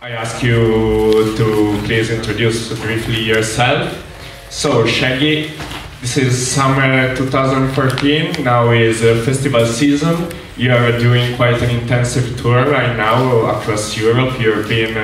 I ask you to please introduce briefly yourself. So, Shaggy, this is summer 2014, now is festival season. You are doing quite an intensive tour right now across Europe. You've been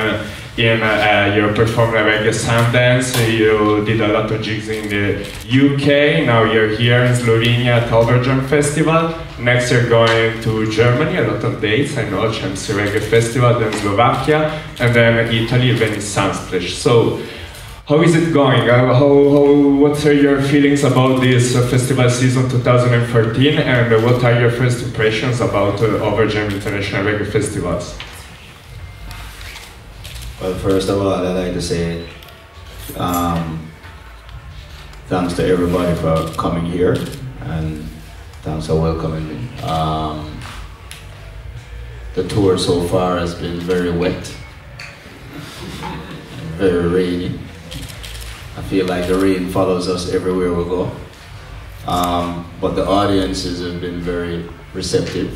you performed at Reggae Sundance, you did a lot of gigs in the UK, now you're here in Slovenia at OverJam Festival. Next you're going to Germany, a lot of dates, I know, Champs Reggae Festival, then Slovakia, and then Italy, Venice Sunsplash. So, how is it going? What are your feelings about this festival season 2014, and what are your first impressions about OverJam International Reggae Festivals? Well, first of all, I'd like to say thanks to everybody for coming here, and thanks for welcoming me. The tour so far has been very wet, very rainy. I feel like the rain follows us everywhere we go. But the audiences have been very receptive.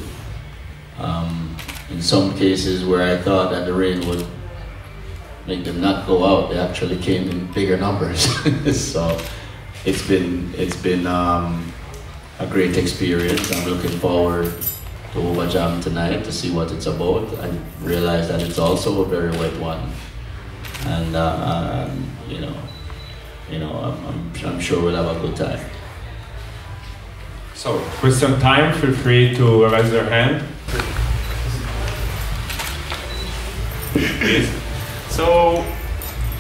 In some cases where I thought that the rain would make them not go out, they actually came in bigger numbers. So it's been a great experience. I'm looking forward to OverJam tonight to see what it's about. I realize that it's also a very wet one, and I'm sure we'll have a good time. So, question time. Feel free to raise your hand. Please. So,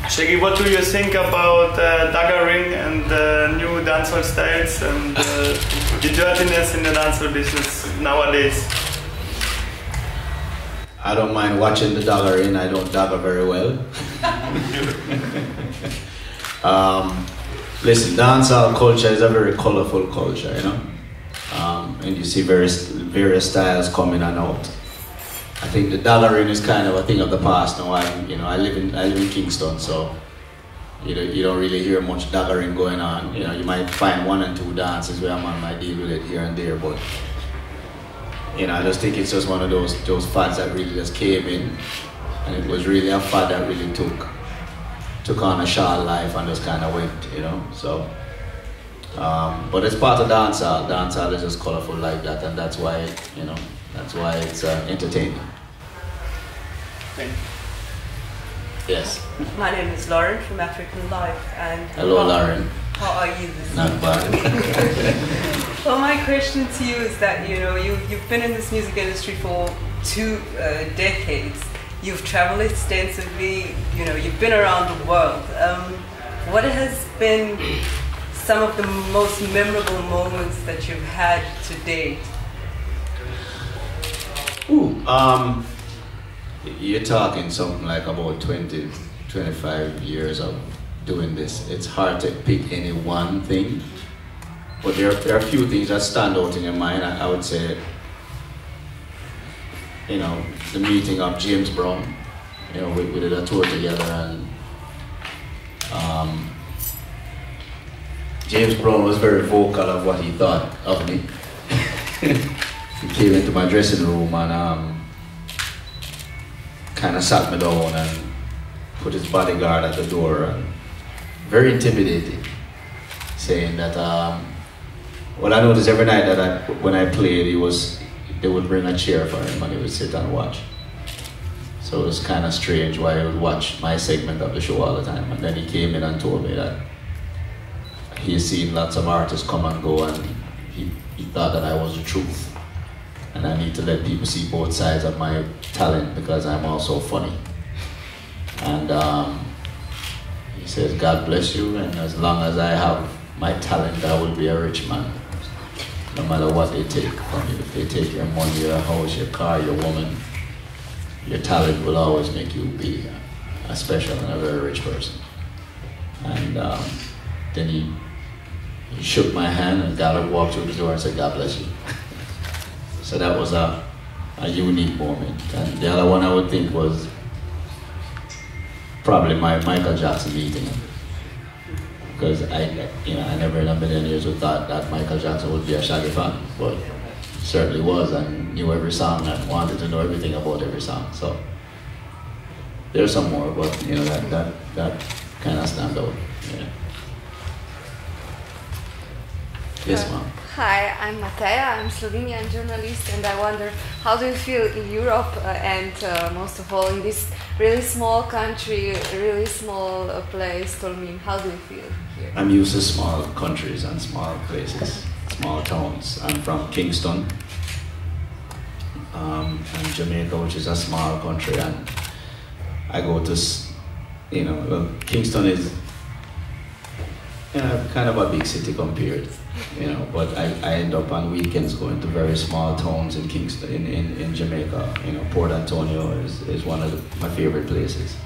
Shaggy, what do you think about daggering and new dancehall styles and the dirtiness in the dancehall business nowadays? I don't mind watching the daggering. I don't dagger very well. Listen, dancehall culture is a very colorful culture, you know, and you see various styles coming and out. I think the daggering is kind of a thing of the past now. I live in Kingston, so you don't really hear much daggering going on. You know, you might find one and two dances where a man might deal with it here and there, but you know, I just think it's just one of those fads that really just came in, and it was really a fad that really took on a short life and just kind of went, you know. So, but it's part of dancehall. Dancehall is just colorful like that, and that's why it's entertaining. Thank you. Yes. My name is Lauren from African Life, and hello, Lauren. How are you this Not bad. Well, my question to you is that you've been in this music industry for 2 decades. You've traveled extensively. You've been around the world. What has been some of the most memorable moments that you've had to date? You're talking something like about 20, 25 years of doing this. It's hard to pick any one thing, but there are a few things that stand out in your mind. I would say, the meeting of James Brown. We did a tour together, and James Brown was very vocal of what he thought of me. He came into my dressing room and kind of sat me down and put his bodyguard at the door, and very intimidating, saying that well, I noticed every night that when I played, they would bring a chair for him and he would sit and watch. So it was kind of strange why he would watch my segment of the show all the time. And then he came in and told me that he's seen lots of artists come and go, and he thought that I was the truth. And I need to let people see both sides of my talent because I'm also funny. And he says, God bless you, and as long as I have my talent, I will be a rich man. No matter what they take from you. If they take your money, your house, your car, your woman, your talent will always make you be a special and a very rich person. And then he shook my hand and got up, walked through the door and said, God bless you. So that was a unique moment. And the other one I would think was probably my Michael Jackson meeting. Because I never in a million years would thought that Michael Jackson would be a Shaggy fan, but he certainly was, and knew every song and wanted to know everything about every song. So There's some more, but you know that kind of stand out. Yeah. Yes, ma'am. Hi, I'm Mateja. I'm Slovenian journalist, and I wonder how do you feel in Europe and most of all in this really small country, really small place, Tolmin? How do you feel here? I'm used to small countries and small places, small towns. I'm from Kingston, and Jamaica, which is a small country, and I go to, you know, well, Kingston is kind of a big city compared, you know, but I end up on weekends going to very small towns in Kingston, in Jamaica. You know, Port Antonio is one of my favorite places.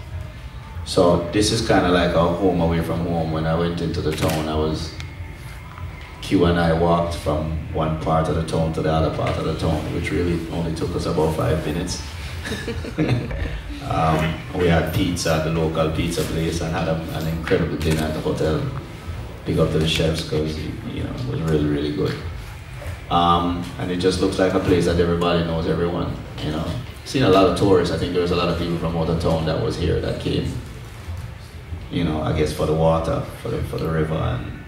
So this is kind of like a home away from home. When I went into the town, Q and I walked from one part of the town to the other part of the town, which really only took us about 5 minutes. We had pizza at the local pizza place and had an incredible dinner at the hotel. Big up to the chefs because you know it was really, really good. And it just looks like a place that everybody knows everyone. You know, seen a lot of tourists. I think there was a lot of people from out of town that was here that came. You know, I guess for the water, for the river, and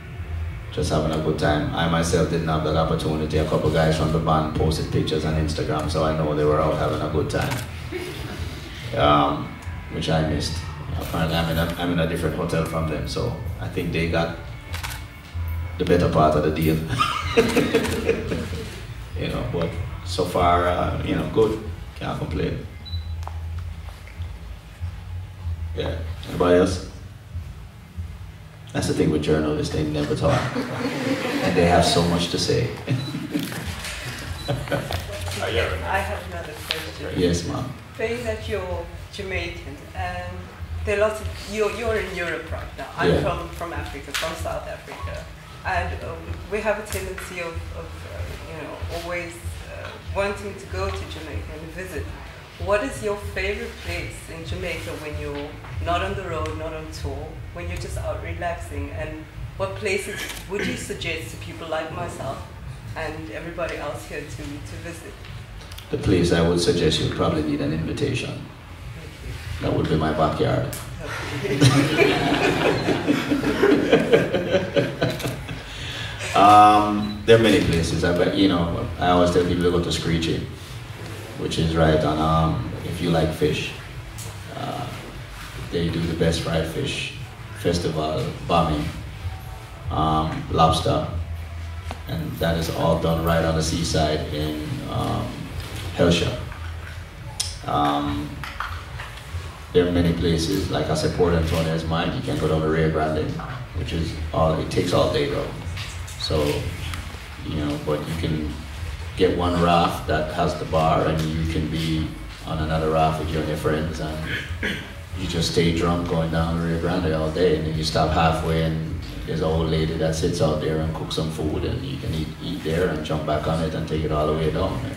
just having a good time. I myself didn't have that opportunity. A couple guys from the band posted pictures on Instagram, so I know they were out having a good time. Which I missed. Apparently, I'm in a different hotel from them, so I think they got the better part of the deal. You know, but so far, you know, good. Can't complain. Yeah. Anybody else? That's the thing with journalists, they never talk. And they have so much to say. I have another question. Yes, ma'am. Saying that you're Jamaican, and there are lots of, you're in Europe right now. I'm from Africa, from South Africa. And we have a tendency of you know, always wanting to go to Jamaica and visit. What is your favorite place in Jamaica when you're not on the road, not on tour, when you're just out relaxing? And what places would you suggest to people like myself and everybody else here to visit? The place I would suggest you would probably need an invitation. That would be my backyard. There are many places. You know, I always tell people to go to Screechy, which is right on, if you like fish. They do the best fried fish festival, bombing, lobster, and that is all done right on the seaside in Helsha. There are many places, like I said, Port Antonio is mine. You can go down to Rio Grande, which is it takes all day though. So, you know, but you can get one raft that has the bar and you can be on another raft with you and your friends and you just stay drunk going down Rio Grande all day, and then you stop halfway and there's an old lady that sits out there and cooks some food and you can eat there and jump back on it and take it all the way down. And,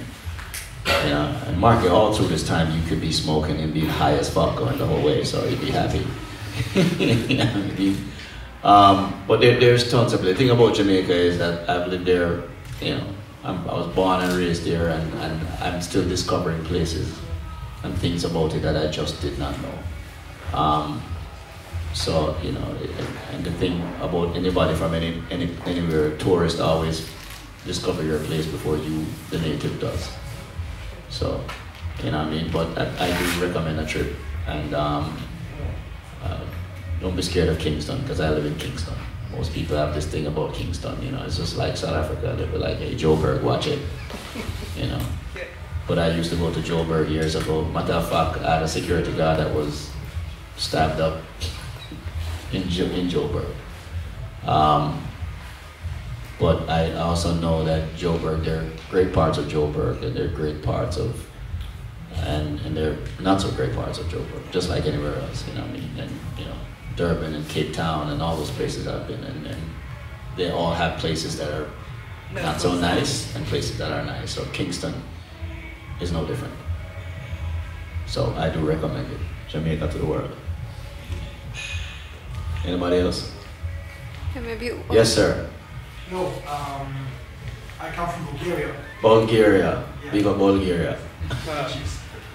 you know, and mark it all through this time you could be smoking and being high as fuck going the whole way, so you'd be happy. You know what I mean? But there's tons of places. The thing about Jamaica is that I've lived there, you know, I was born and raised there, and I'm still discovering places and things about it that I just did not know. So, you know, and the thing about anybody from anywhere, tourists always discover your place before the native does. So, you know what I mean? But I do recommend a trip, and don't be scared of Kingston, because I live in Kingston. Most people have this thing about Kingston, you know, it's just like South Africa. They'll be like, hey, Joburg, watch it, you know. But I used to go to Joburg years ago. Matter of fact, I had a security guard that was stabbed up in Joburg. But I also know that Joburg, there are great parts of Joburg, and there are great parts of, and there are not so great parts of Joburg, just like anywhere else, you know what I mean? And, you know, Durban and Cape Town and all those places I've been in, and they all have places that are not so nice and places that are nice. So Kingston is no different. So I do recommend it. Jamaica to the world. Anybody else? Yeah, maybe. Yes, sir. No, I come from Bulgaria. Bulgaria. Yeah. Big up Bulgaria.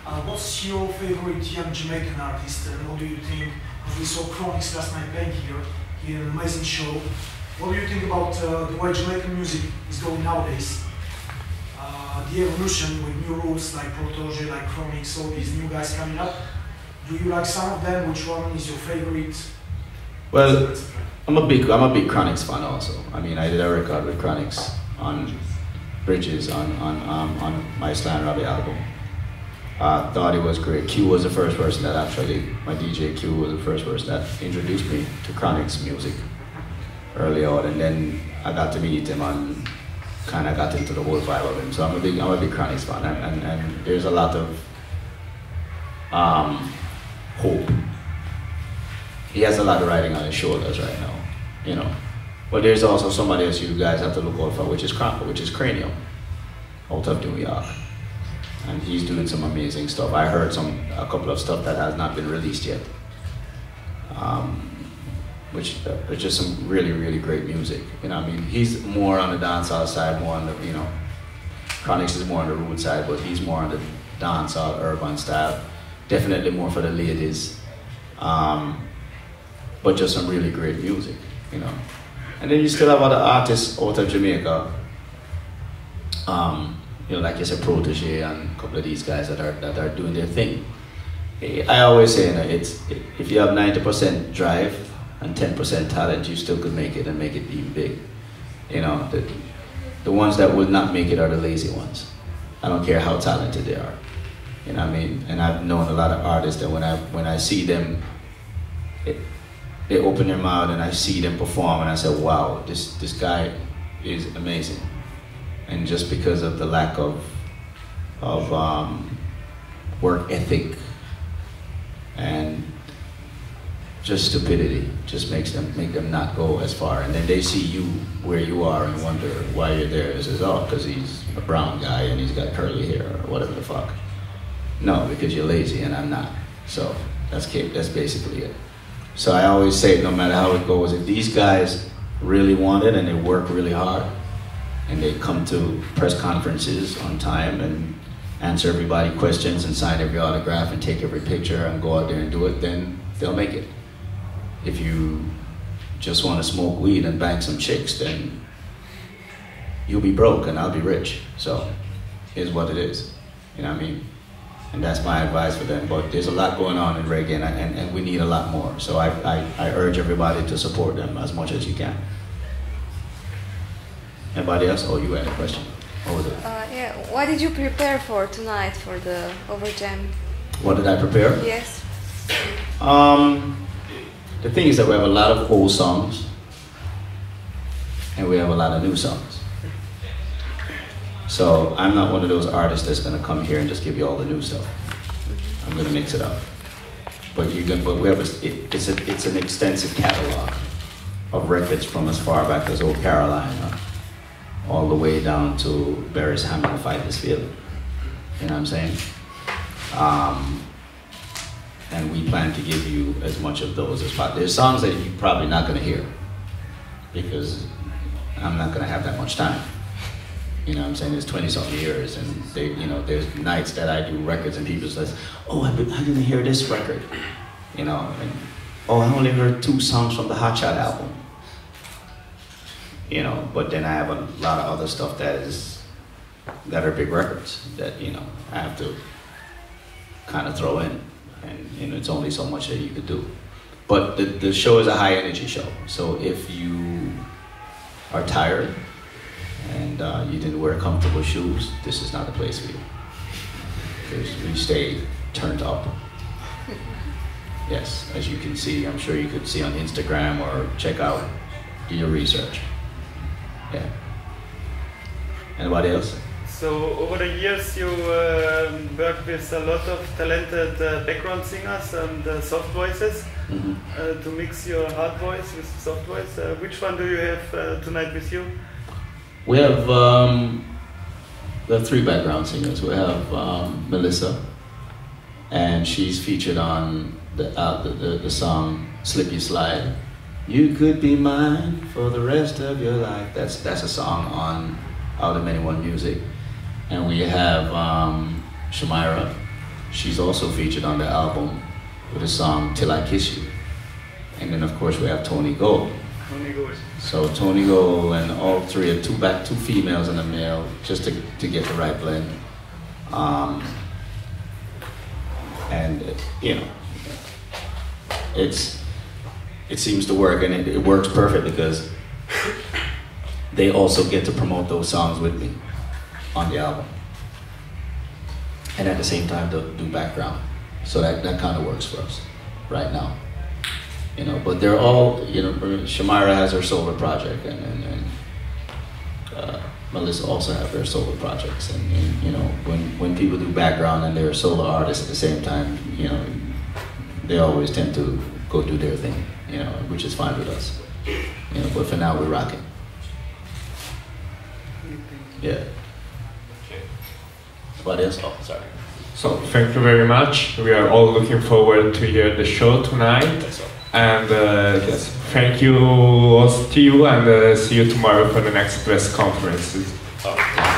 What's your favorite young Jamaican artist, and what do you think? We saw Chronix last night playing here. He had an amazing show. What do you think about the way Jamaican music is going nowadays? The evolution with new rules like Protoje, like Chronix, all these new guys coming up. Do you like some of them? Which one is your favorite? Well, I'm a big Chronix fan also. I mean, I did a record with Chronix on Bridges on my Stan Robbie album. I thought it was great. Q was the first person that actually, my DJ Q was the first person that introduced me to Chronix music early on, and then I got to meet him and kind of got into the whole vibe of him. So I'm a big Chronix fan, and there's a lot of hope. He has a lot of riding on his shoulders right now, you know. But there's also somebody else you guys have to look out for, which is Cranium, out of New York. And he's doing some amazing stuff. I heard a couple of stuff that has not been released yet, which is just some really, really great music. You know, I mean, he's more on the dancehall side, more on the, you know, Chronix is more on the root side, but he's more on the dancehall urban style. Definitely more for the ladies, but just some really great music, you know. And then you still have other artists out of Jamaica. You know, like you said, Protege and a couple of these guys that are doing their thing. I always say, you know, if you have 90% drive and 10% talent, you still could make it and make it even big. You know, the ones that would not make it are the lazy ones. I don't care how talented they are. You know what I mean? And I've known a lot of artists that when I see them, they open their mouth and I see them perform and I say, wow, this guy is amazing. And just because of the lack of work ethic and just stupidity, just make them not go as far. And then they see you where you are and wonder why you're there. It says, oh, because he's a brown guy and he's got curly hair or whatever the fuck. No, because you're lazy and I'm not. So that's basically it. So I always say, no matter how it goes, if these guys really want it and they work really hard, and they come to press conferences on time and answer everybody's questions and sign every autograph and take every picture and go out there and do it, then they'll make it. If you just want to smoke weed and bang some chicks, then you'll be broke and I'll be rich. So here's what it is, you know what I mean? And that's my advice for them. But there's a lot going on in reggae and we need a lot more. So I urge everybody to support them as much as you can. Anybody else? Oh, you had a question. What was it? Yeah. What did you prepare for tonight for the OverJam? What did I prepare? Yes. The thing is that we have a lot of old songs and we have a lot of new songs. So I'm not one of those artists that's going to come here and just give you all the new stuff. I'm going to mix it up. But we have it's an extensive catalog of records from as far back as Old Carolina, all the way down to Barry's Hammond, Fight This Feeling. You know what I'm saying? And we plan to give you as much of those as possible. There's songs that you're probably not going to hear because I'm not going to have that much time. You know what I'm saying? There's 20-something years, and there's nights that I do records and people say, oh, I didn't hear this record. You know, and oh, I only heard 2 songs from the Hot Shot album. You know, but then I have a lot of other stuff that are big records that, you know, I have to kind of throw in. And, you know, it's only so much that you could do. But the show is a high energy show. So if you are tired and you didn't wear comfortable shoes, this is not the place for you. Because we stay turned up. Yes, as you can see, I'm sure you could see on Instagram or check out, do your research. Yeah. Anybody else? So over the years you worked with a lot of talented background singers and soft voices to mix your hard voice with soft voice. Which one do you have tonight with you? We have 3 background singers. We have Melissa, and she's featured on the song Slip You Slide. You could be mine for the rest of your life. That's a song on Out of Many One Music. And we have Shamira. she's also featured on the album with a song Till I Kiss You. And then of course we have Tony Gold. Tony Gold. So Tony Gold and all three are two females and a male, just to get the right blend. And you know, it seems to work, and it works perfect because they also get to promote those songs with me on the album, and at the same time do background. So that kind of works for us right now. You know, but they're all, you know, Shamira has her solo project, and Melissa also have their solo projects, and you know, when people do background and they're solo artists at the same time, you know, they always tend to go do their thing, you know, which is fine with us. You know, but for now we're rocking. Yeah. What else? Oh, sorry. So thank you very much. We are all looking forward to hear the show tonight. That's all. And yes, thank you also to you, and see you tomorrow for the next press conferences. Oh.